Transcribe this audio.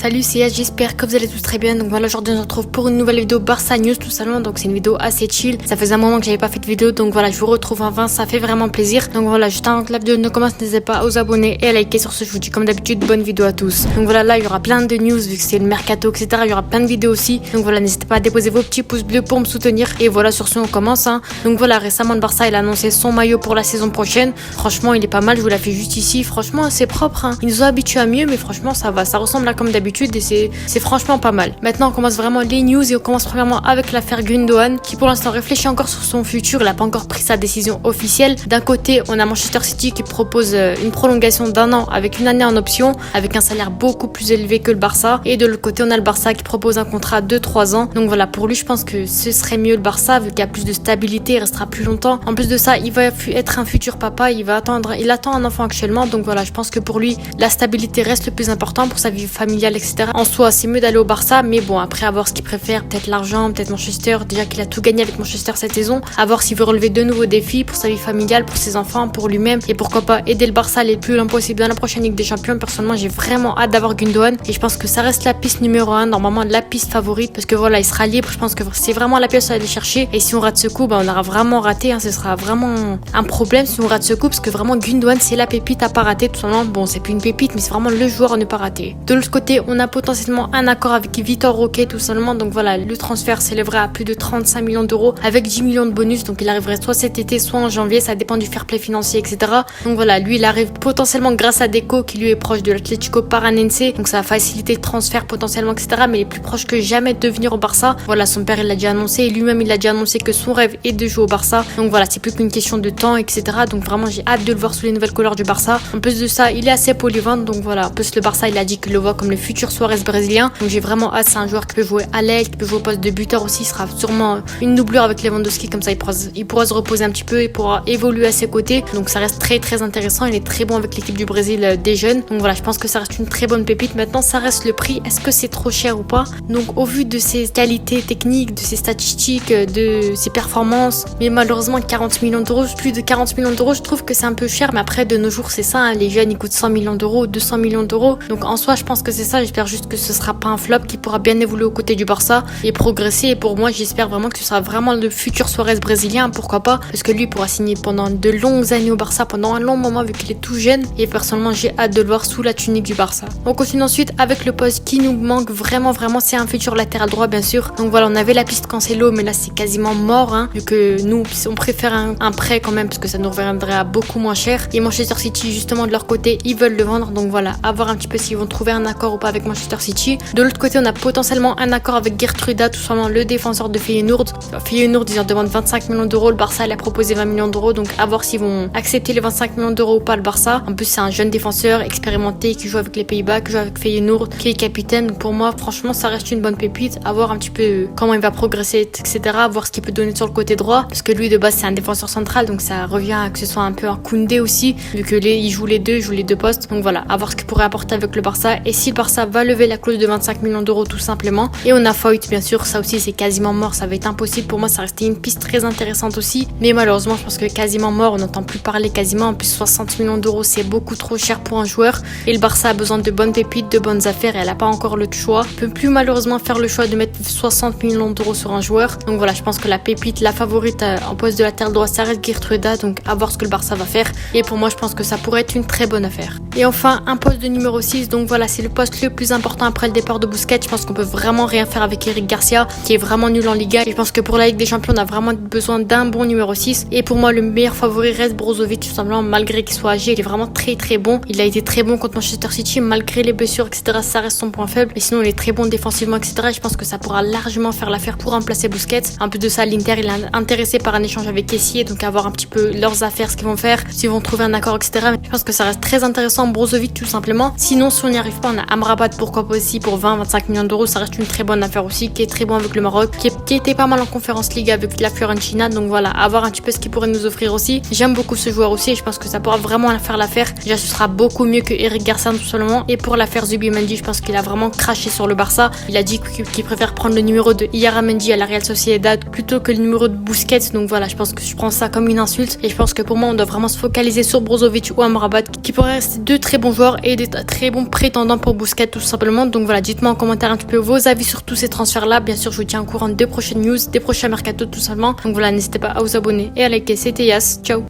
Salut, c'est Yash, j'espère que vous allez tous très bien. Donc voilà, aujourd'hui on se retrouve pour une nouvelle vidéo Barça News tout simplement. Donc c'est une vidéo assez chill. Ça faisait un moment que j'avais pas fait de vidéo, donc voilà, je vous retrouve enfin, ça fait vraiment plaisir. Donc voilà, juste avant que la vidéo ne commence, n'hésitez pas à vous abonner et à liker. Sur ce, je vous dis comme d'habitude, bonne vidéo à tous. Donc voilà, là il y aura plein de news vu que c'est le mercato, etc. Il y aura plein de vidéos aussi. Donc voilà, n'hésitez pas à déposer vos petits pouces bleus pour me soutenir. Et voilà, sur ce, on commence. Donc voilà, récemment le Barça il a annoncé son maillot pour la saison prochaine. Franchement, il est pas mal. Je vous l'ai fait juste ici. Franchement, c'est propre. Il nous a habitués à mieux, mais franchement, ça va. Ça ressemble à comme d'habitude et c'est franchement pas mal. Maintenant, on commence vraiment les news et on commence premièrement avec l'affaire Gundogan qui pour l'instant réfléchit encore sur son futur. Il n'a pas encore pris sa décision officielle. D'un côté, on a Manchester City qui propose une prolongation d'1 an avec une année en option avec un salaire beaucoup plus élevé que le Barça. Et de l'autre côté, on a le Barça qui propose un contrat de 3 ans. Donc voilà, pour lui, je pense que ce serait mieux le Barça vu qu'il y a plus de stabilité, il restera plus longtemps. En plus de ça, il va être un futur papa, il attend un enfant actuellement. Donc voilà, je pense que pour lui, la stabilité reste le plus important pour sa vie familiale, etc. En soi, c'est mieux d'aller au Barça, mais bon, après, à voir ce qu'il préfère, peut-être l'argent, peut-être Manchester, déjà qu'il a tout gagné avec Manchester cette saison, à voir s'il veut relever de nouveaux défis pour sa vie familiale, pour ses enfants, pour lui-même, et pourquoi pas aider le Barça à aller le plus loin possible dans la prochaine Ligue des Champions. Personnellement, j'ai vraiment hâte d'avoir Gundogan, et je pense que ça reste la piste numéro 1, normalement la piste favorite, parce que voilà, il sera libre, je pense que c'est vraiment la pièce à aller chercher, et si on rate ce coup, on aura vraiment raté, ce sera vraiment un problème si on rate ce coup, parce que vraiment Gundogan, c'est la pépite à pas rater, tout simplement. Bon, c'est plus une pépite, mais c'est vraiment le joueur à ne pas rater. De l'autre côté, on a potentiellement un accord avec Vitor Roque tout simplement. Donc voilà, le transfert s'élèverait à plus de 35 millions d'euros avec 10 millions de bonus. Donc il arriverait soit cet été, soit en janvier. Ça dépend du fair play financier, etc. Donc voilà, lui, il arrive potentiellement grâce à Deco qui lui est proche de l'Atlético Paranense. Donc ça va faciliter le transfert potentiellement, etc. Mais il est plus proche que jamais de venir au Barça. Voilà, son père, il l'a déjà annoncé. Et lui-même, il a déjà annoncé que son rêve est de jouer au Barça. Donc voilà, c'est plus qu'une question de temps, etc. Donc vraiment, j'ai hâte de le voir sous les nouvelles couleurs du Barça. En plus de ça, il est assez polyvalent. Donc voilà, en plus le Barça, il a dit qu'il le voit comme le futur Suarez brésilien. Donc j'ai vraiment hâte. C'est un joueur qui peut jouer à l'aile, qui peut jouer au poste de buteur aussi. Il sera sûrement une doublure avec Lewandowski, comme ça il pourra se reposer un petit peu, il pourra évoluer à ses côtés. Donc ça reste très très intéressant. Il est très bon avec l'équipe du Brésil des jeunes. Donc voilà, je pense que ça reste une très bonne pépite. Maintenant, ça reste le prix. Est-ce que c'est trop cher ou pas? Donc au vu de ses qualités techniques, de ses statistiques, de ses performances, mais malheureusement 40 millions d'euros, plus de 40 millions d'euros, je trouve que c'est un peu cher. Mais après, de nos jours, c'est ça. Les jeunes, ils coûtent 100 millions d'euros, 200 millions d'euros. Donc en soi, je pense que c'est ça. J'espère juste que ce sera pas un flop, qui pourra bien évoluer aux côtés du Barça et progresser. Et pour moi, j'espère vraiment que ce sera vraiment le futur Suarez brésilien, pourquoi pas, parce que lui pourra signer pendant de longues années au Barça, pendant un long moment vu qu'il est tout jeune. Et personnellement, j'ai hâte de le voir sous la tunique du Barça. On continue ensuite avec le poste qui nous manque vraiment, c'est un futur latéral droit, bien sûr. Donc voilà, on avait la piste Cancelo, mais là c'est quasiment mort, vu que nous, on préfère un prêt quand même, parce que ça nous reviendrait à beaucoup moins cher. Et Manchester City, justement, de leur côté, ils veulent le vendre. Donc voilà, à voir un petit peu s'ils vont trouver un accord ou pas avec Manchester City. De l'autre côté, on a potentiellement un accord avec Geertruida, tout simplement le défenseur de Feyenoord. Feyenoord, ils en demandent 25 millions d'euros. Le Barça, il a proposé 20 millions d'euros. Donc à voir s'ils vont accepter les 25 millions d'euros ou pas, le Barça. En plus, c'est un jeune défenseur expérimenté qui joue avec les Pays-Bas, qui joue avec Feyenoord, qui est capitaine. Donc pour moi, franchement, ça reste une bonne pépite. À voir un petit peu comment il va progresser, etc. À voir ce qu'il peut donner sur le côté droit. Parce que lui, de base, c'est un défenseur central. Donc ça revient à que ce soit un peu un Koundé aussi, vu que il joue les deux postes. Donc voilà, à voir ce qu'il pourrait apporter avec le Barça. Et si le Barça va lever la clause de 25 millions d'euros tout simplement. Et on a Foyt, bien sûr, ça aussi c'est quasiment mort, ça va être impossible. Pour moi, ça restait une piste très intéressante aussi, mais malheureusement, je pense que quasiment mort, on n'entend plus parler quasiment. En plus, 60 millions d'euros, c'est beaucoup trop cher pour un joueur. Et le Barça a besoin de bonnes pépites, de bonnes affaires, et elle n'a pas encore le choix. Elle peut plus malheureusement faire le choix de mettre 60 millions d'euros sur un joueur. Donc voilà, je pense que la pépite, la favorite en poste de latéral droit, ça reste Geertruida. Donc à voir ce que le Barça va faire. Et pour moi, je pense que ça pourrait être une très bonne affaire. Et enfin, un poste de numéro 6. Donc voilà, c'est le poste le plus important après le départ de Busquets. Je pense qu'on peut vraiment rien faire avec Eric Garcia, qui est vraiment nul en Liga. Et je pense que pour la Ligue des Champions, on a vraiment besoin d'un bon numéro 6. Et pour moi, le meilleur favori reste Brozovic, tout simplement, malgré qu'il soit âgé. Il est vraiment très très bon. Il a été très bon contre Manchester City, malgré les blessures, etc. Ça reste son point faible. Mais sinon, il est très bon défensivement, etc. Et je pense que ça pourra largement faire l'affaire pour remplacer Busquets. En plus de ça, l'Inter, il est intéressé par un échange avec Kessié. Donc à voir un petit peu leurs affaires, ce qu'ils vont faire, s'ils vont trouver un accord, etc. Mais je pense que ça reste très intéressant, Brozovic, tout simplement. Sinon, si on n'y arrive pas, on a Amrabat, pourquoi pas aussi, pour 20-25 millions d'euros. Ça reste une très bonne affaire aussi, qui est très bon avec le Maroc, qui était pas mal en Conférence League avec la Fiorentina. Donc voilà, à voir un petit peu ce qu'il pourrait nous offrir aussi. J'aime beaucoup ce joueur aussi et je pense que ça pourra vraiment faire l'affaire. Déjà, ce sera beaucoup mieux que Eric Garcia tout simplement. Et pour l'affaire Zubimendi, je pense qu'il a vraiment craché sur le Barça. Il a dit qu'il préfère prendre le numéro de Iaramendi à la Real Sociedad plutôt que le numéro de Busquets. Donc voilà, je pense que je prends ça comme une insulte. Et je pense que pour moi, on doit vraiment se focaliser sur Brozovic ou Amrabat, qui pourraient rester deux très bons joueurs et des très bons prétendants pour Busquets tout simplement. Donc voilà, dites-moi en commentaire un petit peu vos avis sur tous ces transferts là. Bien sûr, je vous tiens au courant des prochaines news, des prochains mercato tout simplement. Donc voilà, n'hésitez pas à vous abonner et à liker. C'était Yas, ciao.